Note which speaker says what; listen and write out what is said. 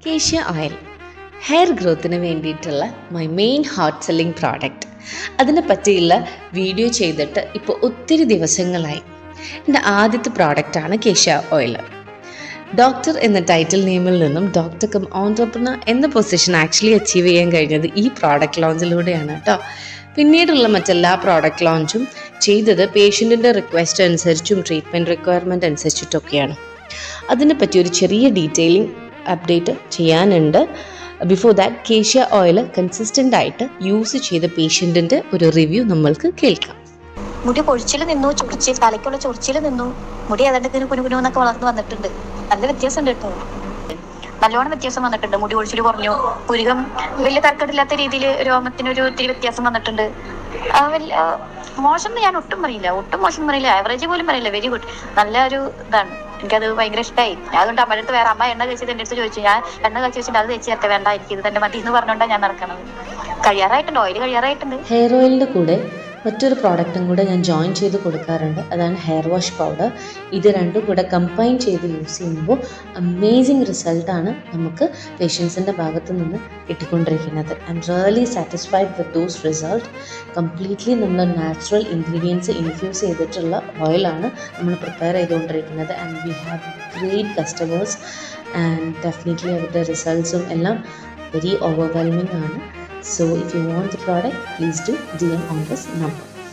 Speaker 1: കേശ്യ oil hair ഗ്രോത്തിന് വേണ്ടിയിട്ടുള്ള my main hot selling product. അതിനെ പറ്റിയുള്ള വീഡിയോ ചെയ്തിട്ട് ഇപ്പോൾ ഒത്തിരി ദിവസങ്ങളായി. എൻ്റെ ആദ്യത്തെ പ്രോഡക്റ്റാണ് കേശ്യ ഓയിൽ. ഡോക്ടർ എന്ന ടൈറ്റിൽ നെയിമിൽ നിന്നും ഡോക്ടർ കം ഓൺട്രപ്രനർ എന്ന പൊസിഷൻ ആക്ച്വലി അച്ചീവ് ചെയ്യാൻ കഴിഞ്ഞത് ഈ പ്രോഡക്റ്റ് ലോഞ്ചിലൂടെയാണ് കേട്ടോ. പിന്നീടുള്ള മറ്റെല്ലാ പ്രോഡക്റ്റ് ലോഞ്ചും ചെയ്തത് പേഷ്യൻറ്റിൻ്റെ റിക്വസ്റ്റ് അനുസരിച്ചും ട്രീറ്റ്മെൻറ്റ് റിക്വയർമെൻറ്റ് അനുസരിച്ചിട്ടൊക്കെയാണ്. അതിനെപ്പറ്റി ഒരു ചെറിയ ഡീറ്റെയിലിംഗ് അപ്ഡേറ്റ് ചെയ്യാനുണ്ട്. ബിഫോർ ദാറ്റ് കേശ്യ ഓയിൽ കൺസിസ്റ്റൻ്റ് ആയിട്ട് യൂസ് ചെയ്ത പേഷ്യൻറ്റിൻ്റെ ഒരു റിവ്യൂ നമ്മൾക്ക് കേൾക്കാം.
Speaker 2: മുടി പൊഴിച്ചിൽ നിന്നു, ചൊറിച്ചിൽ, തലയ്ക്കുള്ള ചൊറിച്ചിൽ നിന്നു, മുടി ഏതാണ്ട് കുനുകുനുന്നൊക്കെ വളർന്നു വന്നിട്ടുണ്ട്. നല്ല വ്യത്യാസം ഉണ്ട് കേട്ടോ, നല്ലോണം വ്യത്യാസം വന്നിട്ടുണ്ട്. മുടി പൊഴിച്ചിൽ കുറഞ്ഞു, പുരുകം വലിയ തർക്കമില്ലാത്ത രീതിയിൽ രോമത്തിനൊരു ഒത്തിരി വ്യത്യാസം വന്നിട്ടുണ്ട്. വലിയ മോശം ഞാൻ ഒട്ടും പറയില്ല, മോശം പറയില്ല, ആവറേജ് പോലും പറയില്ല, വെരി ഗുഡ്. നല്ല ഒരു ഇതാണ്, എനിക്കത് ഭയങ്കര ഇഷ്ടമായി. അതുകൊണ്ട് അമ്മയുടെ അടുത്ത് വേറെ അമ്മ എണ്ണ കഴിച്ചത് എൻ്റെ അടുത്ത് ചോദിച്ചു. ഞാൻ എണ്ണ കഴിച്ച് വെച്ചിട്ട് അത് തേച്ച് വേണ്ട, എനിക്ക് ഇത് തന്നെ മതി എന്ന് പറഞ്ഞുകൊണ്ടാണ് ഞാൻ നടക്കണത്. കഴിയാറായിട്ടുണ്ട്, ഓയിൽ കഴിയാറായിട്ടുണ്ട്.
Speaker 1: ഹെയർ ഓയിലിൻ്റെ കൂടെ മറ്റൊരു പ്രോഡക്റ്റും കൂടെ ഞാൻ ജോയിൻ ചെയ്ത് കൊടുക്കാറുണ്ട്. അതാണ് ഹെയർ വാഷ് പൗഡർ. ഇത് രണ്ടും കൂടെ കമ്പൈൻ ചെയ്ത് യൂസ് ചെയ്യുമ്പോൾ അമേസിങ് റിസൾട്ടാണ് നമുക്ക് പേഷ്യൻസിൻ്റെ ഭാഗത്തു നിന്ന് കിട്ടിക്കൊണ്ടിരിക്കുന്നത്. I'm really satisfied with those result. Completely നമ്മൾ നാച്ചുറൽ ഇൻഗ്രീഡിയൻസ് ഇൻഫ്യൂസ് ചെയ്തിട്ടുള്ള ഓയിലാണ് നമ്മൾ പ്രിപ്പയർ ചെയ്തുകൊണ്ടിരിക്കുന്നത്. And we have great customers and definitely അവരുടെ റിസൾട്ട്സും എല്ലാം വെരി ഓവർവെൽമിംഗ് ആണ്. So if you want the product, please do DM on this number.